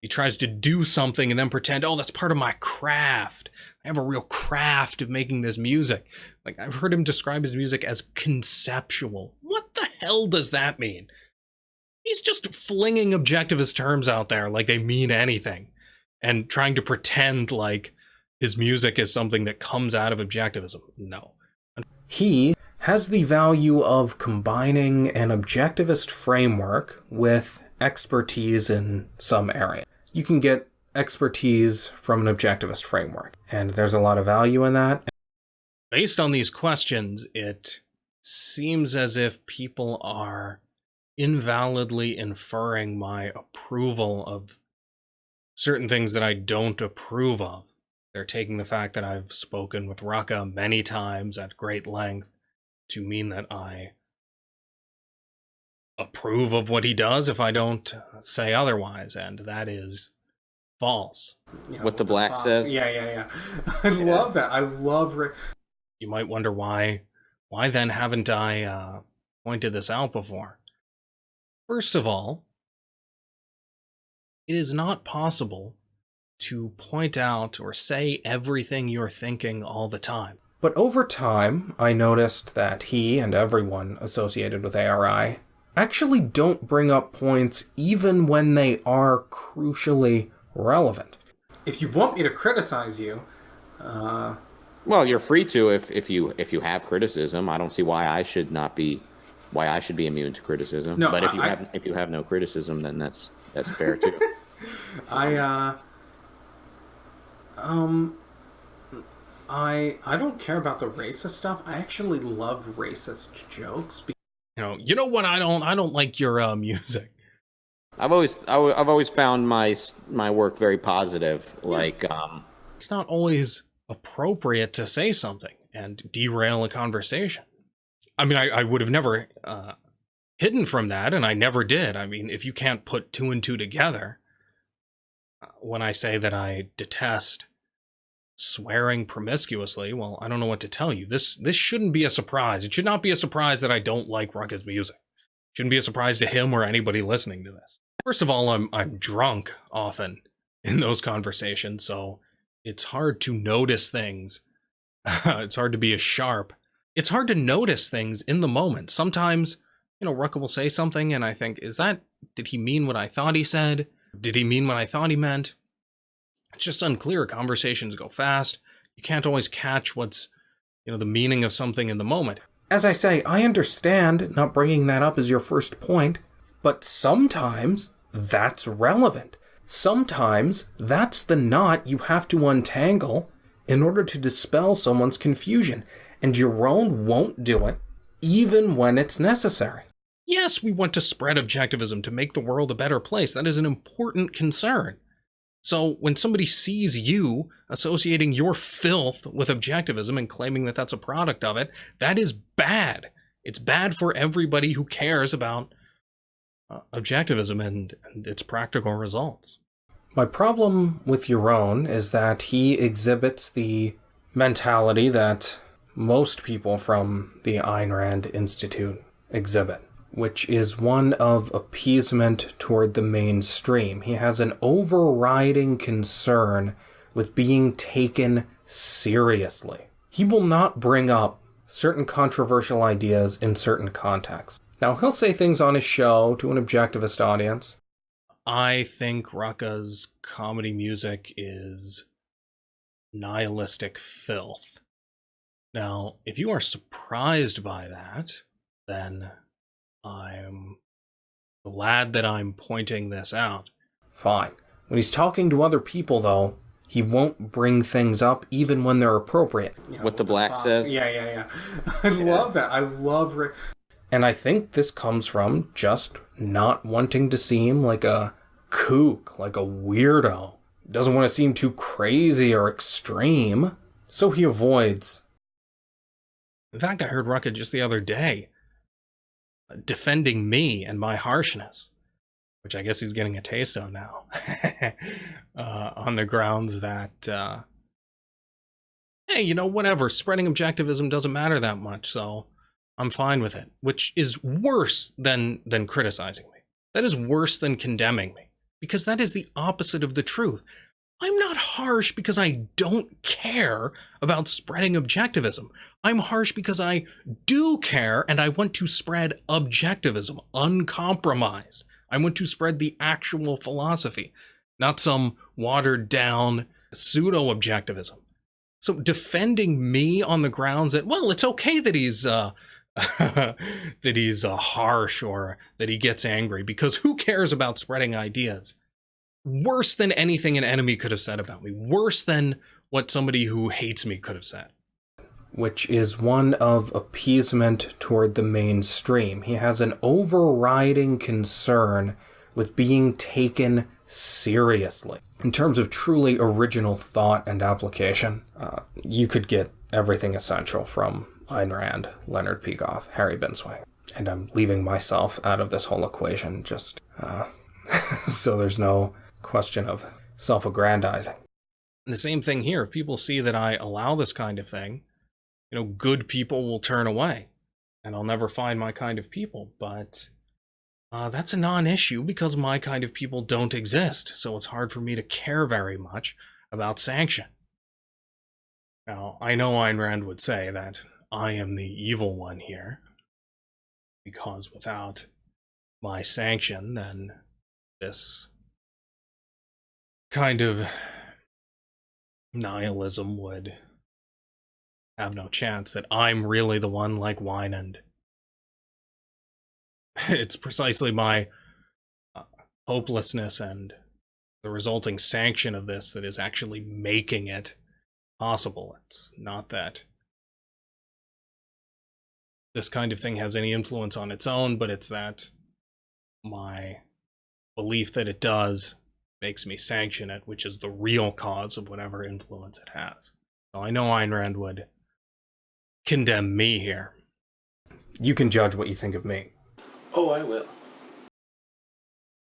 He tries to do something and then pretend, oh, that's part of my craft. I have a real craft of making this music. Like, I've heard him describe his music as conceptual. What the hell does that mean? He's just flinging objectivist terms out there like they mean anything and trying to pretend like his music is something that comes out of objectivism. No. He has the value of combining an objectivist framework with expertise in some area. You can get expertise from an objectivist framework, and there's a lot of value in that. Based on these questions, it seems as if people are invalidly inferring my approval of certain things that I don't approve of. They're taking the fact that I've spoken with Rucka many times at great length to mean that I approve of what he does if I don't say otherwise, and that is false. You know, what the black says? Yeah. I love that. I love Rick. You might wonder why then haven't I pointed this out before? First of all, it is not possible to point out or say everything you're thinking all the time. But over time, I noticed that he and everyone associated with ARI actually don't bring up points even when they are crucially relevant. If you want me to criticize you, well, you're free to if you have criticism. I don't see why I should be immune to criticism. No, but if you have no criticism, then that's fair too. I don't care about the racist stuff. I actually love racist jokes. You know what? I don't like your music. I've always found my work very positive. Like, it's not always appropriate to say something and derail a conversation. I mean, I would have never hidden from that, and I never did. I mean, if you can't put two and two together, when I say that I detest swearing promiscuously, well, I don't know what to tell you. This shouldn't be a surprise. It should not be a surprise that I don't like Rucka's music. It shouldn't be a surprise to him or anybody listening to this. First of all, I'm drunk often in those conversations, so it's hard to notice things. It's hard to be as sharp. It's hard to notice things in the moment. Sometimes, Rucka will say something and I think, did he mean what I thought he said? Did he mean what I thought he meant? It's just unclear. Conversations go fast. You can't always catch what's, the meaning of something in the moment. As I say, I understand not bringing that up as your first point, but sometimes that's relevant. Sometimes that's the knot you have to untangle in order to dispel someone's confusion, and your own won't do it, even when it's necessary. Yes, we want to spread objectivism to make the world a better place. That is an important concern. So when somebody sees you associating your filth with objectivism and claiming that that's a product of it, that is bad. It's bad for everybody who cares about objectivism and its practical results. My problem with Yaron is that he exhibits the mentality that most people from the Ayn Rand Institute exhibit, which is one of appeasement toward the mainstream. He has an overriding concern with being taken seriously. He will not bring up certain controversial ideas in certain contexts. Now, he'll say things on his show to an objectivist audience. I think Rucka's comedy music is nihilistic filth. Now, if you are surprised by that, then I'm glad that I'm pointing this out. Fine. When he's talking to other people, though, he won't bring things up even when they're appropriate. What the black says? Yeah. I love that. I love Rick. And I think this comes from just not wanting to seem like a kook, like a weirdo. Doesn't want to seem too crazy or extreme, so he avoids. In fact, I heard Rucka just the other day defending me and my harshness, which I guess he's getting a taste of now, on the grounds that, hey, whatever, spreading objectivism doesn't matter that much, so I'm fine with it, which is worse than criticizing me. That is worse than condemning me. because that is the opposite of the truth. I'm not harsh because I don't care about spreading objectivism. I'm harsh because I do care, and I want to spread objectivism, uncompromised. I want to spread the actual philosophy, not some watered down pseudo-objectivism. So defending me on the grounds that, well, it's okay that he's that he's harsh or that he gets angry, because who cares about spreading ideas? Worse than anything an enemy could have said about me. Worse than what somebody who hates me could have said. Which is one of appeasement toward the mainstream. He has an overriding concern with being taken seriously. In terms of truly original thought and application, you could get everything essential from Ayn Rand, Leonard Peikoff, Harry Binswanger. And I'm leaving myself out of this whole equation just so there's no question of self-aggrandizing. And the same thing here. If people see that I allow this kind of thing, good people will turn away, and I'll never find my kind of people. But that's a non-issue because my kind of people don't exist, so it's hard for me to care very much about sanction. Now, I know Ayn Rand would say that I am the evil one here, because without my sanction, then this kind of nihilism would have no chance, that I'm really the one like Wynand. It's precisely my hopelessness and the resulting sanction of this that is actually making it possible. It's not that this kind of thing has any influence on its own, but it's that my belief that it does makes me sanction it, which is the real cause of whatever influence it has. So I know Ayn Rand would condemn me here. You can judge what you think of me. Oh, I will.